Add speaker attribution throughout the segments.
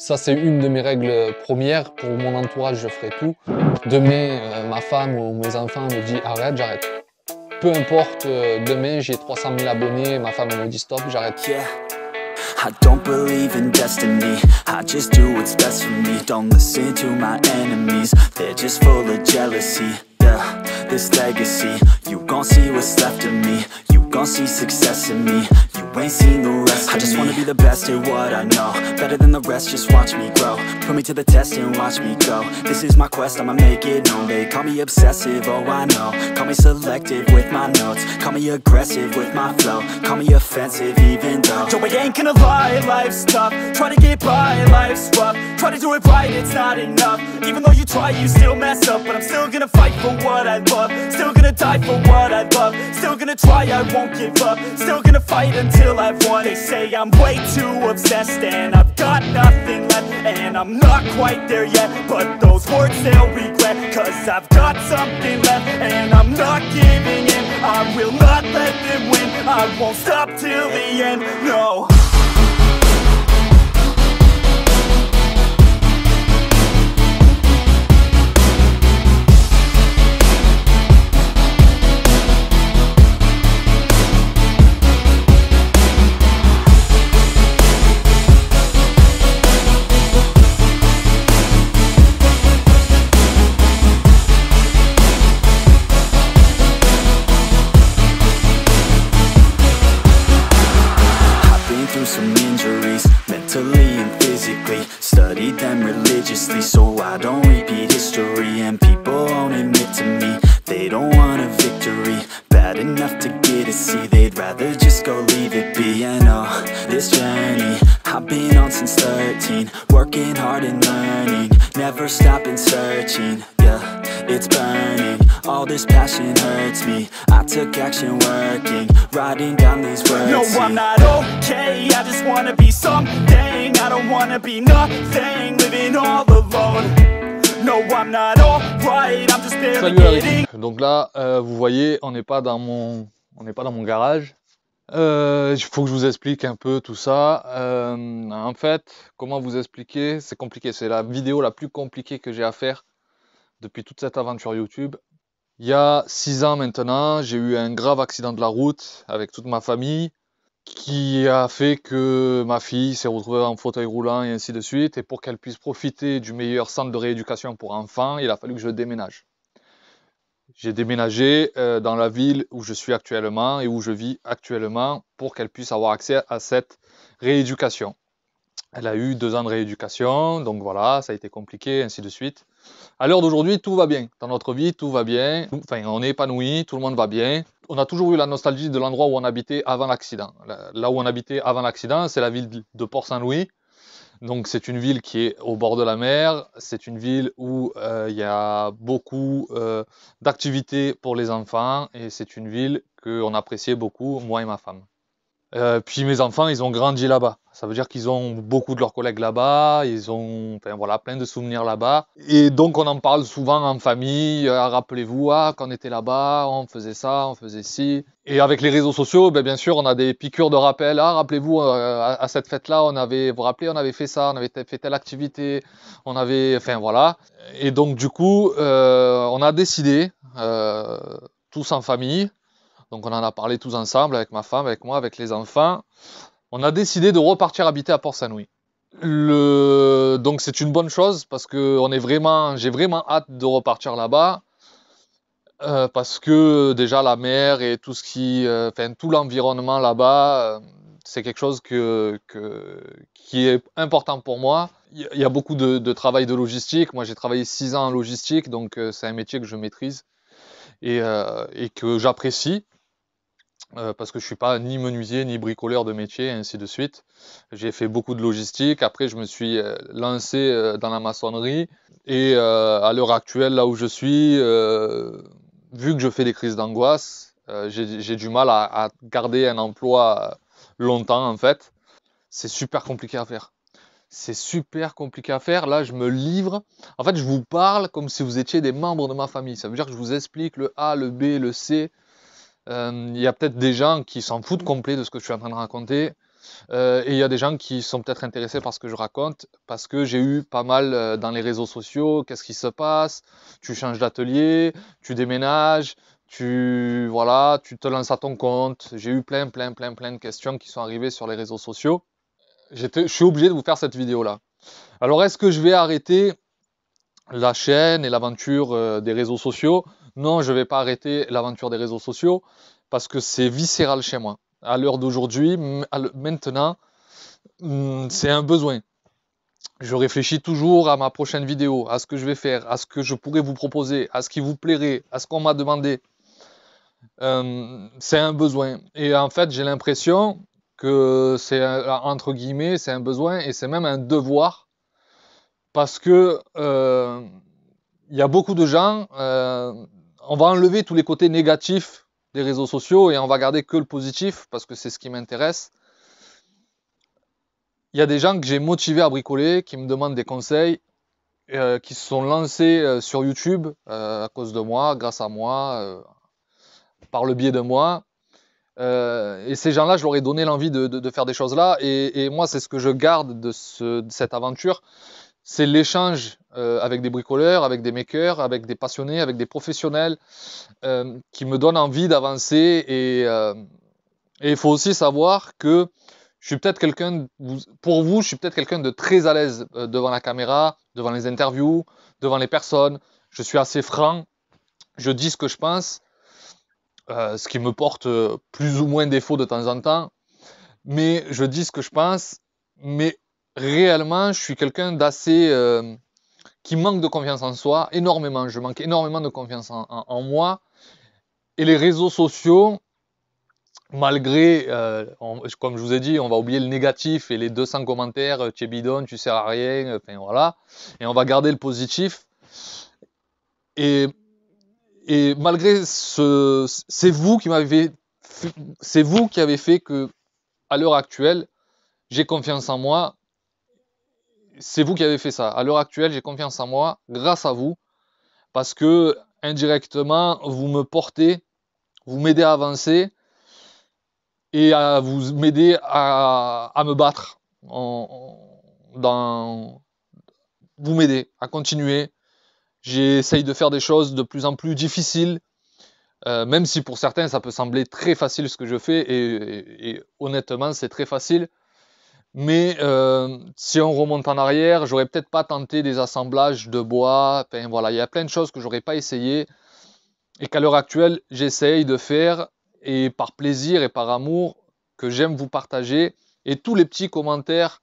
Speaker 1: Ça, c'est une de mes règles premières. Pour mon entourage, je ferai tout. Demain, ma femme ou mes enfants me disent arrête, j'arrête. Peu importe, demain j'ai 300 000 abonnés, ma femme me dit stop, j'arrête.
Speaker 2: Yeah. I don't believe in destiny, I just do what's best for me. Don't listen to my enemies, they're just full of jealousy. Yeah, this legacy, you gon' see what's left of me. You gon' see success in me, you ain't seen the rest of me. I just wanna be the best at what I know, better than the rest, just watch me grow. Put me to the test and watch me go. This is my quest, I'ma make it known. They call me obsessive, oh I know. Call me selective with my notes, call me aggressive with my flow. Call me offensive even though Joe, I ain't gonna lie, life's tough. Try to get by, life's rough. Try to do it right, it's not enough. Even though you try, you still mess up. But I'm still gonna fight for what I love. Still gonna die for what I love. Still gonna try, I won't give up. Still gonna fight until I've won. They say I'm way too obsessed and I've got nothing left. And I'm not quite there yet, but those words they'll regret. Cause I've got something left and I'm not giving in. I will not let them win, I won't stop till the end, no. Some injuries, mentally and physically. Studied them religiously so I don't repeat history. And people won't admit to me they don't want a victory bad enough to get a C. They'd rather just go leave it be. I know this journey I've been on since 13, working hard and learning, never stopping searching. Yeah, it's burning, all this passion hurts me. I took action working, writing down these words. No, I'm not okay, I just wanna be something. I don't wanna be nothing, living all alone. No, I'm not alright, I'm just barely getting.
Speaker 3: Donc là, vous voyez, on n'est pas dans mon garage. Il faut que je vous explique un peu tout ça. En fait, comment vous expliquer? C'est compliqué, c'est la vidéo la plus compliquée que j'ai à faire depuis toute cette aventure YouTube. Il y a 6 ans maintenant, j'ai eu un grave accident de la route avec toute ma famille qui a fait que ma fille s'est retrouvée en fauteuil roulant et ainsi de suite. Et pour qu'elle puisse profiter du meilleur centre de rééducation pour enfants, il a fallu que je déménage. J'ai déménagé dans la ville où je suis actuellement et où je vis actuellement pour qu'elle puisse avoir accès à cette rééducation. Elle a eu 2 ans de rééducation, donc voilà, ça a été compliqué, ainsi de suite. À l'heure d'aujourd'hui, tout va bien. Dans notre vie, tout va bien. Enfin, on est épanoui, tout le monde va bien. On a toujours eu la nostalgie de l'endroit où on habitait avant l'accident. Là où on habitait avant l'accident, c'est la ville de Port-Saint-Louis. Donc c'est une ville qui est au bord de la mer, c'est une ville où il y a beaucoup d'activités pour les enfants et c'est une ville qu'on appréciait beaucoup, moi et ma femme. Puis mes enfants, ils ont grandi là-bas. Ça veut dire qu'ils ont beaucoup de leurs collègues là-bas, ils ont voilà, plein de souvenirs là-bas. Et donc on en parle souvent en famille, rappelez-vous, quand on était là-bas, on faisait ça, on faisait ci. Et avec les réseaux sociaux, bien sûr, on a des piqûres de rappel. Rappelez-vous, à cette fête-là, vous vous rappelez, on avait fait ça, on avait fait telle activité, on avait, voilà. Et donc du coup, on a décidé, tous en famille, donc on en a parlé tous ensemble, avec ma femme, avec moi, avec les enfants. On a décidé de repartir habiter à Port-Saint-Louis. Donc c'est une bonne chose parce que j'ai vraiment hâte de repartir là-bas. Parce que déjà la mer et tout tout l'environnement là-bas, c'est quelque chose qui est important pour moi. Il y a beaucoup de travail de logistique. Moi j'ai travaillé 6 ans en logistique, donc c'est un métier que je maîtrise et que j'apprécie. Parce que je suis pas ni menuisier ni bricoleur de métier, et ainsi de suite. J'ai fait beaucoup de logistique. Après, je me suis lancé dans la maçonnerie. Et à l'heure actuelle, là où je suis, vu que je fais des crises d'angoisse, j'ai du mal à garder un emploi longtemps, en fait. C'est super compliqué à faire. C'est super compliqué à faire. Là, je me livre. En fait, je vous parle comme si vous étiez des membres de ma famille. Ça veut dire que je vous explique le A, le B, le C. Il y a peut-être des gens qui s'en foutent complet de ce que je suis en train de raconter. Et il y a des gens qui sont peut-être intéressés par ce que je raconte, parce que j'ai eu pas mal dans les réseaux sociaux, qu'est-ce qui se passe, tu changes d'atelier, tu déménages, voilà, tu te lances à ton compte. J'ai eu plein de questions qui sont arrivées sur les réseaux sociaux. Je suis obligé de vous faire cette vidéo-là. Alors, est-ce que je vais arrêter la chaîne et l'aventure des réseaux sociaux? Non, je ne vais pas arrêter l'aventure des réseaux sociaux parce que c'est viscéral chez moi. À l'heure d'aujourd'hui, maintenant, c'est un besoin. Je réfléchis toujours à ma prochaine vidéo, à ce que je vais faire, à ce que je pourrais vous proposer, à ce qui vous plairait, à ce qu'on m'a demandé. C'est un besoin. Et en fait, j'ai l'impression que c'est, entre guillemets, c'est un besoin et c'est même un devoir parce que il y a beaucoup de gens, on va enlever tous les côtés négatifs des réseaux sociaux et on va garder que le positif parce que c'est ce qui m'intéresse. Il y a des gens que j'ai motivés à bricoler, qui me demandent des conseils, qui se sont lancés sur YouTube à cause de moi, grâce à moi, par le biais de moi. Et ces gens-là, je leur ai donné l'envie de faire des choses là. Et moi, c'est ce que je garde de cette aventure. C'est l'échange avec des bricoleurs, avec des makers, avec des passionnés, avec des professionnels qui me donnent envie d'avancer. Et il faut aussi savoir que je suis peut-être quelqu'un, pour vous, je suis peut-être quelqu'un de très à l'aise devant la caméra, devant les interviews, devant les personnes. Je suis assez franc, je dis ce que je pense, ce qui me porte plus ou moins défaut de temps en temps. Mais je dis ce que je pense, mais réellement, je suis quelqu'un d'assez qui manque de confiance en soi, énormément. Je manque énormément de confiance en moi. Et les réseaux sociaux, malgré, comme je vous ai dit, on va oublier le négatif et les 200 commentaires, tu es bidon, tu sers à rien, enfin voilà. Et on va garder le positif. Et malgré c'est vous qui avez fait que, à l'heure actuelle, j'ai confiance en moi. C'est vous qui avez fait ça. À l'heure actuelle, j'ai confiance en moi grâce à vous. Parce que, indirectement, vous me portez, vous m'aidez à avancer et à vous m'aider à me battre. Vous m'aidez à continuer. J'essaye de faire des choses de plus en plus difficiles. Même si pour certains, ça peut sembler très facile ce que je fais. Et honnêtement, c'est très facile. Mais si on remonte en arrière, j'aurais peut-être pas tenté des assemblages de bois. Enfin, voilà, il y a plein de choses que j'aurais pas essayé et qu'à l'heure actuelle, j'essaye de faire et par plaisir et par amour que j'aime vous partager. Et tous les petits commentaires,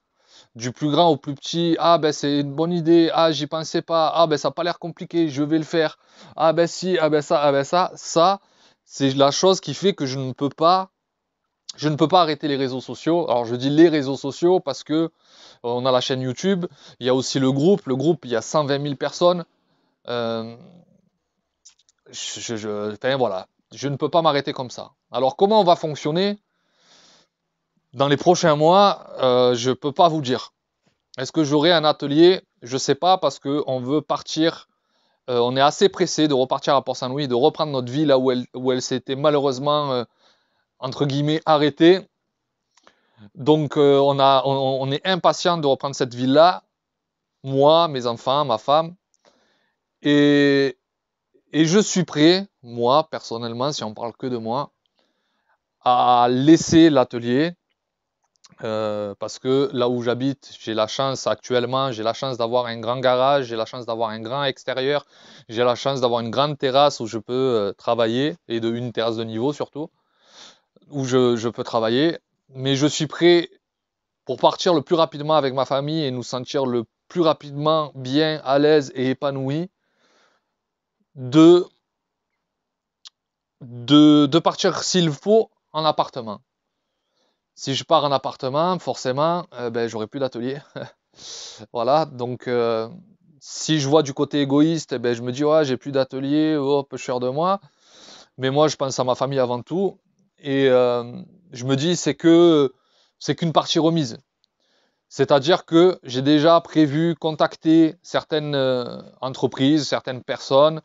Speaker 3: du plus grand au plus petit, ah ben c'est une bonne idée, ah j'y pensais pas, ah ben ça n'a pas l'air compliqué, je vais le faire, ah ben si, ah ben ça, c'est la chose qui fait que je ne peux pas arrêter les réseaux sociaux. Alors je dis les réseaux sociaux parce que on a la chaîne YouTube, il y a aussi le groupe, il y a 120 000 personnes. Enfin, voilà, je ne peux pas m'arrêter comme ça. Alors comment on va fonctionner dans les prochains mois? Je ne peux pas vous dire. Est-ce que j'aurai un atelier? Je ne sais pas parce qu'on veut partir. On est assez pressé de repartir à Port-Saint-Louis, de reprendre notre vie là où elle s'était malheureusement entre guillemets arrêtée. Donc on est impatient de reprendre cette ville-là, moi, mes enfants, ma femme, et je suis prêt, moi personnellement, si on parle que de moi, à laisser l'atelier parce que là où j'habite, j'ai la chance d'avoir un grand garage, j'ai la chance d'avoir un grand extérieur, j'ai la chance d'avoir une grande terrasse où je peux travailler, et une terrasse de niveau surtout, où je peux travailler. Mais je suis prêt pour partir le plus rapidement avec ma famille et nous sentir le plus rapidement bien, à l'aise et épanoui, de partir s'il faut en appartement. Si je pars en appartement, forcément, ben, j'aurai plus d'atelier. Voilà, donc si je vois du côté égoïste, ben, je me dis, ouais, j'ai plus d'atelier, oh, peu cher de moi. Mais moi, je pense à ma famille avant tout. Et je me dis, c'est qu'une partie remise. C'est-à-dire que j'ai déjà prévu contacter certaines entreprises, certaines personnes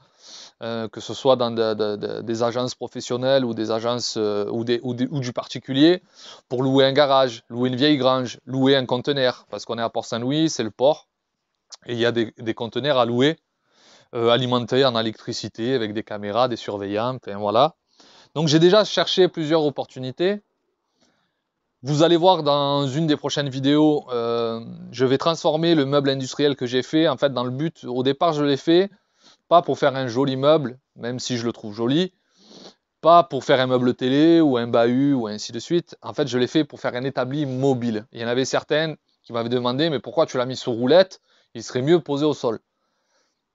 Speaker 3: que ce soit dans des agences professionnelles ou des agences ou du particulier, pour louer un garage, louer une vieille grange, louer un conteneur, parce qu'on est à Port-Saint-Louis, c'est le port, et il y a des conteneurs à louer, alimentés en électricité, avec des caméras, des surveillants, enfin voilà. Donc j'ai déjà cherché plusieurs opportunités. Vous allez voir dans une des prochaines vidéos, je vais transformer le meuble industriel que j'ai fait, en fait dans le but, au départ je l'ai fait, pas pour faire un joli meuble, même si je le trouve joli, pas pour faire un meuble télé ou un bahut ou ainsi de suite. En fait, je l'ai fait pour faire un établi mobile. Il y en avait certaines qui m'avaient demandé, mais pourquoi tu l'as mis sur roulette? Il serait mieux posé au sol.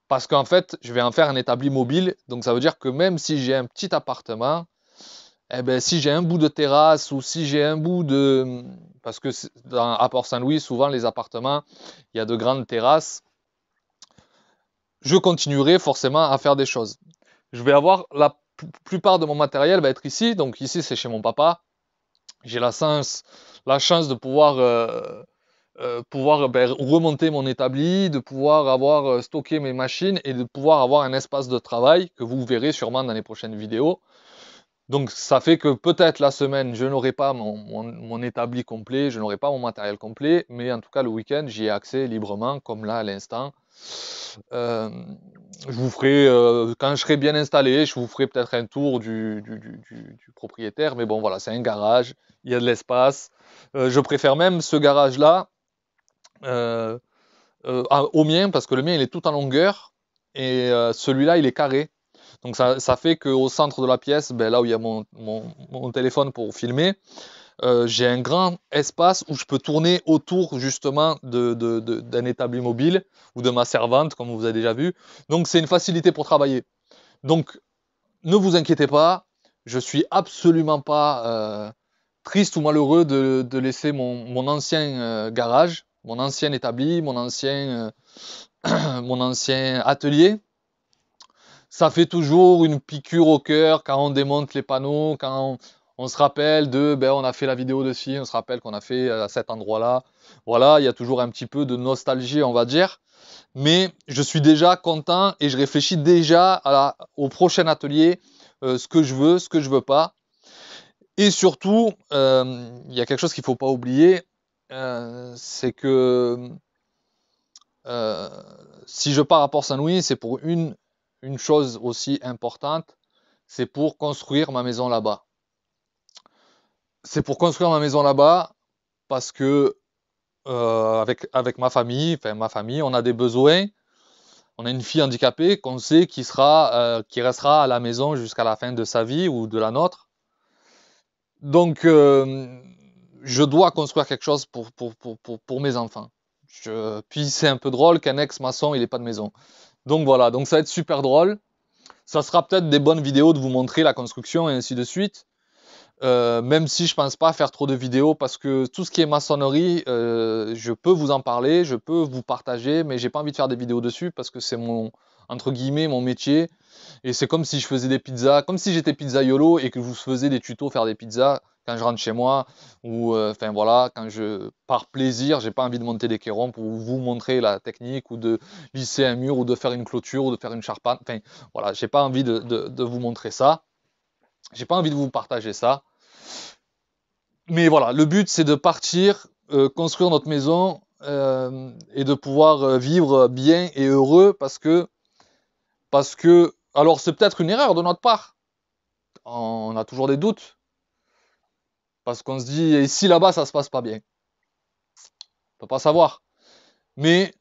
Speaker 3: Parce qu'en fait, je vais en faire un établi mobile. Donc ça veut dire que même si j'ai un petit appartement, eh ben, si j'ai un bout de terrasse ou si j'ai un bout de... Parce que à Port-Saint-Louis, souvent les appartements, il y a de grandes terrasses. Je continuerai forcément à faire des choses. Je vais avoir la plupart de mon matériel va être ici. Donc ici, c'est chez mon papa. J'ai la chance de pouvoir, remonter mon établi, de pouvoir avoir stocké mes machines et de pouvoir avoir un espace de travail que vous verrez sûrement dans les prochaines vidéos. Donc ça fait que peut-être la semaine, je n'aurai pas mon établi complet, je n'aurai pas mon matériel complet, mais en tout cas le week-end, j'y ai accès librement, comme là à l'instant. Je vous ferai, quand je serai bien installé, je vous ferai peut-être un tour du propriétaire, mais bon voilà, c'est un garage, il y a de l'espace. Je préfère même ce garage-là au mien, parce que le mien il est tout en longueur, et celui-là il est carré. Donc ça fait qu'au centre de la pièce, ben, là où il y a mon téléphone pour filmer, j'ai un grand espace où je peux tourner autour justement d'un établi mobile ou de ma servante, comme vous avez déjà vu. Donc c'est une facilité pour travailler. Donc ne vous inquiétez pas, je suis absolument pas triste ou malheureux de laisser mon ancien garage, mon ancien établi, mon ancien atelier. Ça fait toujours une piqûre au cœur quand on démonte les panneaux, quand on se rappelle on a fait la vidéo dessus, on se rappelle qu'on a fait à cet endroit-là. Voilà, il y a toujours un petit peu de nostalgie, on va dire. Mais je suis déjà content et je réfléchis déjà au prochain atelier, ce que je veux pas. Et surtout, il y a quelque chose qu'il ne faut pas oublier, c'est que si je pars à Port-Saint-Louis, c'est pour une chose aussi importante, c'est pour construire ma maison là-bas. C'est pour construire ma maison là-bas parce que avec ma famille, on a des besoins. On a une fille handicapée qu'on sait qui restera à la maison jusqu'à la fin de sa vie ou de la nôtre. Donc, je dois construire quelque chose pour mes enfants. Puis c'est un peu drôle qu'un ex-maçon, il n'ait pas de maison. Donc voilà, donc ça va être super drôle. Ça sera peut-être des bonnes vidéos de vous montrer la construction et ainsi de suite. Même si je pense pas faire trop de vidéos parce que tout ce qui est maçonnerie, je peux vous en parler, je peux vous partager, mais j'ai pas envie de faire des vidéos dessus parce que c'est entre guillemets, mon métier. Et c'est comme si je faisais des pizzas, comme si j'étais pizzaiolo et que je vous faisais des tutos faire des pizzas quand je rentre chez moi, ou voilà, par plaisir, j'ai pas envie de monter des cairons pour vous montrer la technique, ou de lisser un mur, ou de faire une clôture, ou de faire une charpente, enfin voilà, j'ai pas envie de vous montrer ça, j'ai pas envie de vous partager ça. Mais voilà, le but c'est de partir, construire notre maison, et de pouvoir vivre bien et heureux, parce que, alors c'est peut-être une erreur de notre part, on a toujours des doutes, parce qu'on se dit, et si là-bas ça se passe pas bien? On peut pas savoir. Mais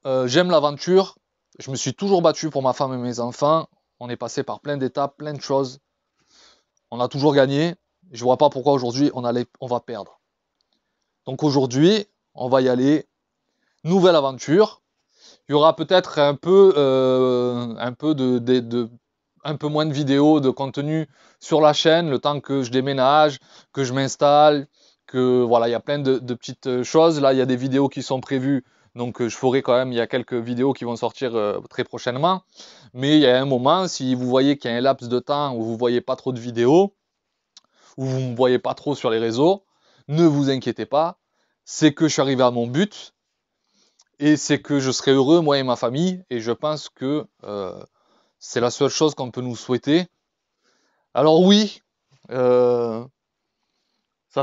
Speaker 3: j'aime l'aventure, je me suis toujours battu pour ma femme et mes enfants, on est passé par plein d'étapes, plein de choses, on a toujours gagné, je vois pas pourquoi aujourd'hui on va perdre. Donc aujourd'hui, on va y aller, nouvelle aventure. Il y aura peut-être un peu moins de vidéos, de contenu sur la chaîne, le temps que je déménage, que je m'installe, que voilà, il y a plein de petites choses. Là, il y a des vidéos qui sont prévues, donc je ferai quand même, il y a quelques vidéos qui vont sortir très prochainement. Mais il y a un moment, si vous voyez qu'il y a un laps de temps où vous ne voyez pas trop de vidéos, où vous ne me voyez pas trop sur les réseaux, ne vous inquiétez pas, c'est que je suis arrivé à mon but, et c'est que je serai heureux, moi et ma famille, et je pense que C'est la seule chose qu'on peut nous souhaiter. Alors oui, ça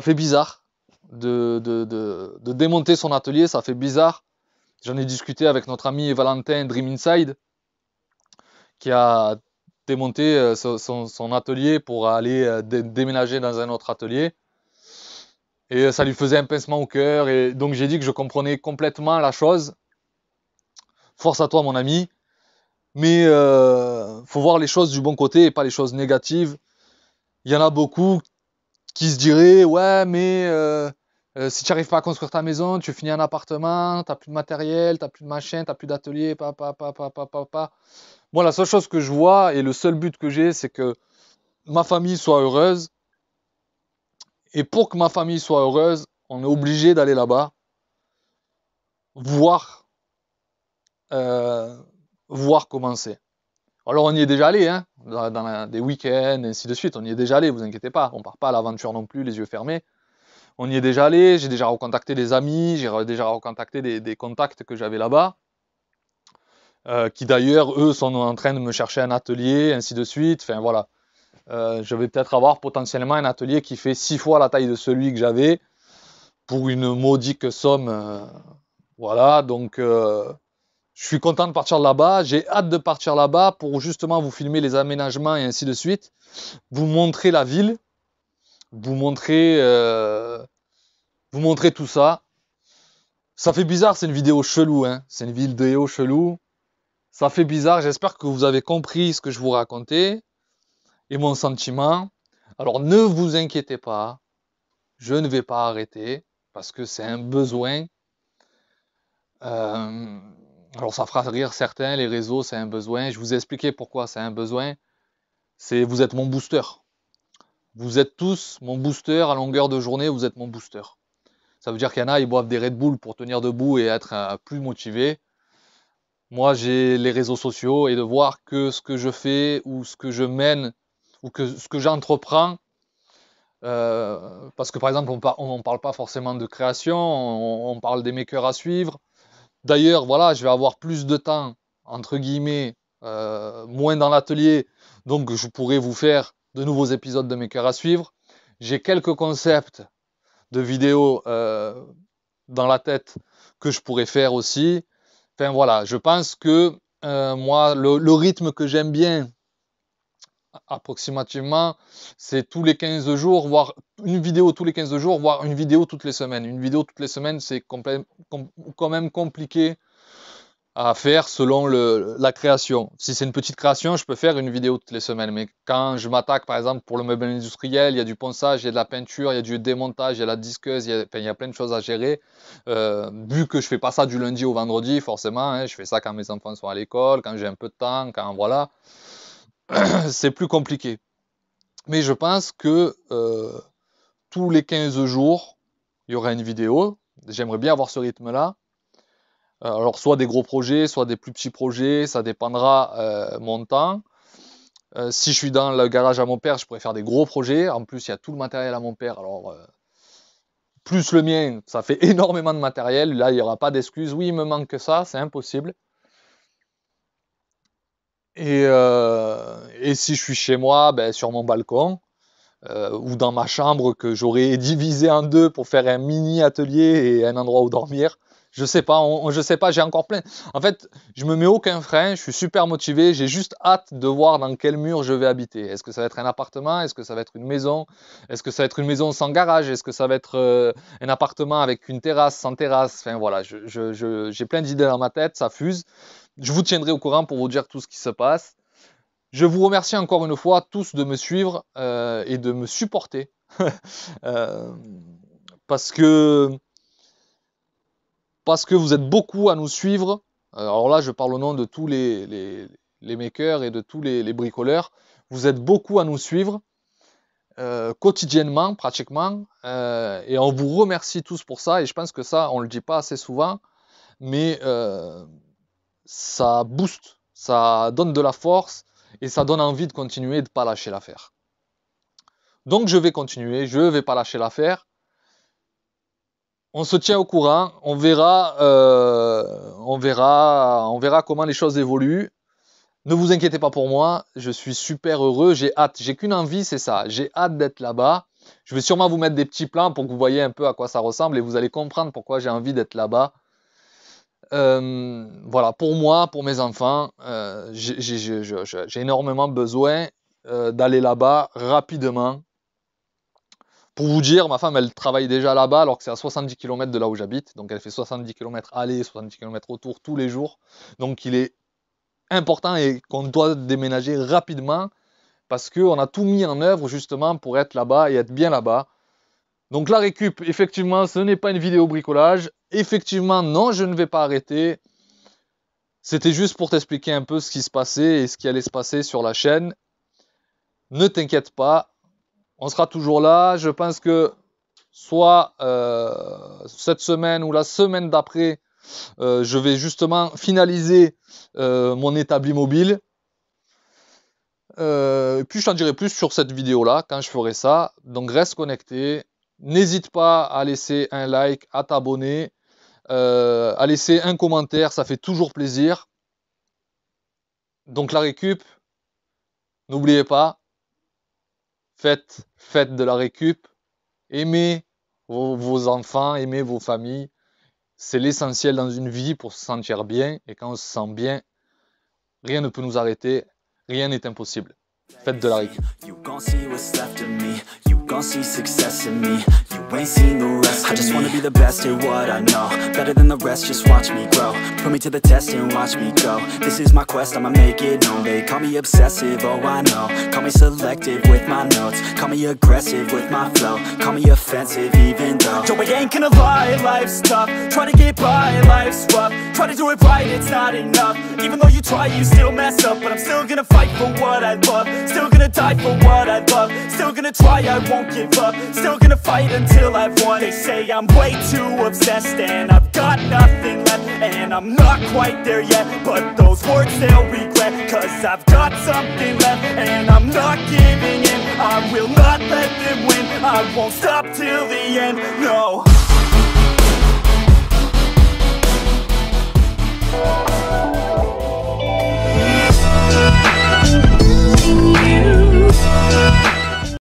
Speaker 3: fait bizarre de démonter son atelier, ça fait bizarre. J'en ai discuté avec notre ami Valentin Dream Inside, qui a démonté son atelier pour aller déménager dans un autre atelier. Et ça lui faisait un pincement au cœur. Et donc j'ai dit que je comprenais complètement la chose. Force à toi mon ami. Mais faut voir les choses du bon côté et pas les choses négatives. Il y en a beaucoup qui se diraient ouais mais si tu n'arrives pas à construire ta maison, tu finis un appartement, t'as plus de matériel, t'as plus de machin, t'as plus d'atelier, pa. Moi la seule chose que je vois et le seul but que j'ai, c'est que ma famille soit heureuse. Et pour que ma famille soit heureuse, on est obligé d'aller là-bas, voir, voir comment c'est. Alors on y est déjà allé, hein, dans des week-ends, et ainsi de suite. On y est déjà allé, vous inquiétez pas. On part pas à l'aventure non plus, les yeux fermés. On y est déjà allé, j'ai déjà recontacté des amis, j'ai déjà recontacté des contacts que j'avais là-bas, qui d'ailleurs, eux, sont en train de me chercher un atelier, ainsi de suite. Enfin voilà. Je vais peut-être avoir potentiellement un atelier qui fait 6 fois la taille de celui que j'avais, pour une modique somme. Voilà, donc je suis content de partir là-bas. J'ai hâte de partir là-bas pour justement vous filmer les aménagements et ainsi de suite. Vous montrer la ville, vous montrer tout ça. Ça fait bizarre, c'est une vidéo chelou, hein. C'est une vidéo chelou. Ça fait bizarre, j'espère que vous avez compris ce que je vous racontais et mon sentiment. Alors ne vous inquiétez pas, je ne vais pas arrêter parce que c'est un besoin. Alors ça fera rire certains, les réseaux c'est un besoin. Je vous ai expliqué pourquoi c'est un besoin. Vous êtes mon booster. Vous êtes tous mon booster à longueur de journée, vous êtes mon booster. Ça veut dire qu'il y en a, ils boivent des Red Bull pour tenir debout et être plus motivés. Moi j'ai les réseaux sociaux et de voir que ce que je fais ou ce que je mène ou que ce que j'entreprends, parce que par exemple on ne parle pas forcément de création, on parle des makers à suivre. D'ailleurs, voilà, je vais avoir plus de temps, entre guillemets, moins dans l'atelier, donc je pourrai vous faire de nouveaux épisodes de Maker à suivre. J'ai quelques concepts de vidéos dans la tête que je pourrais faire aussi. Enfin voilà, je pense que moi, le rythme que j'aime bien, approximativement, c'est tous les 15 jours, voire une vidéo tous les 15 jours, voire une vidéo toutes les semaines. Une vidéo toutes les semaines, c'est quand même compliqué à faire selon la création. Si c'est une petite création, je peux faire une vidéo toutes les semaines. Mais quand je m'attaque, par exemple, pour le meuble industriel, il y a du ponçage, il y a de la peinture, il y a du démontage, il y a la disqueuse, il y a plein de choses à gérer. Vu que je fais pas ça du lundi au vendredi, forcément, hein, je fais ça quand mes enfants sont à l'école, quand j'ai un peu de temps, quand voilà, c'est plus compliqué. Mais je pense que tous les 15 jours, il y aura une vidéo. J'aimerais bien avoir ce rythme-là. Alors soit des gros projets, soit des plus petits projets, ça dépendra mon temps. Si je suis dans le garage à mon père, je pourrais faire des gros projets. En plus, il y a tout le matériel à mon père. Alors, plus le mien, ça fait énormément de matériel. Là, il n'y aura pas d'excuses. Oui, il me manque que ça, c'est impossible. Et si je suis chez moi, ben, sur mon balcon, ou dans ma chambre que j'aurais divisé en deux pour faire un mini atelier et un endroit où dormir. Je sais pas, je sais pas, j'ai encore plein. En fait, je me mets aucun frein, je suis super motivé, j'ai juste hâte de voir dans quel mur je vais habiter. Est-ce que ça va être un appartement? Est-ce que ça va être une maison? Est-ce que ça va être une maison sans garage? Est-ce que ça va être un appartement avec une terrasse, sans terrasse? Enfin voilà, j'ai plein d'idées dans ma tête, ça fuse. Je vous tiendrai au courant pour vous dire tout ce qui se passe. Je vous remercie encore une fois tous de me suivre et de me supporter. Parce que vous êtes beaucoup à nous suivre. Alors là, je parle au nom de tous les makers et de tous les bricoleurs. Vous êtes beaucoup à nous suivre quotidiennement, pratiquement. Et on vous remercie tous pour ça. Et je pense que ça, on ne le dit pas assez souvent. Mais ça booste, ça donne de la force. Et ça donne envie de continuer et de ne pas lâcher l'affaire. Donc je vais continuer, je ne vais pas lâcher l'affaire. On se tient au courant, on verra comment les choses évoluent. Ne vous inquiétez pas pour moi, je suis super heureux, j'ai hâte, j'ai qu'une envie, c'est ça, j'ai hâte d'être là-bas. Je vais sûrement vous mettre des petits plans pour que vous voyez un peu à quoi ça ressemble et vous allez comprendre pourquoi j'ai envie d'être là-bas. Voilà, pour moi, pour mes enfants, j'ai énormément besoin d'aller là-bas rapidement. Pour vous dire, ma femme, elle travaille déjà là-bas alors que c'est à 70 km de là où j'habite. Donc elle fait 70 km aller, 70 km retour tous les jours. Donc il est important et qu'on doit déménager rapidement parce qu'on a tout mis en œuvre justement pour être là-bas et être bien là-bas. Donc la récup, effectivement, ce n'est pas une vidéo bricolage. Effectivement, non, je ne vais pas arrêter. C'était juste pour t'expliquer un peu ce qui se passait et ce qui allait se passer sur la chaîne. Ne t'inquiète pas, on sera toujours là. Je pense que soit cette semaine ou la semaine d'après, je vais justement finaliser mon établi mobile. Puis je t'en dirai plus sur cette vidéo-là quand je ferai ça. Donc reste connecté. N'hésite pas à laisser un like, à t'abonner, à laisser un commentaire, ça fait toujours plaisir. Donc la récup, n'oubliez pas, faites de la récup, aimez vos enfants, aimez vos familles. C'est l'essentiel dans une vie pour se sentir bien. Et quand on se sent bien, rien ne peut nous arrêter, rien n'est impossible. Faites de la récup. Gon' see success in me, you ain't seen the rest of me. I just wanna be the best at what I know, better than the rest, just watch me grow. Put me to the test and watch me go. This is my quest, I'ma make it known. They call me obsessive, oh I know. Call me selective with my notes. Call me aggressive with my flow. Call me offensive even though Joe, I ain't gonna lie, life's tough. Try to get by, life's rough. Try to do it right, it's not enough. Even though you try, you still mess up. But I'm still gonna fight for what I love. Still gonna die for what I love. Still gonna try, I won't give up, still gonna fight until I've won. They say I'm way too obsessed and I've got nothing left, and I'm not quite there yet, but those words they'll regret, cause I've got something left and I'm not giving in. I will not let them win, I won't stop till the end, no.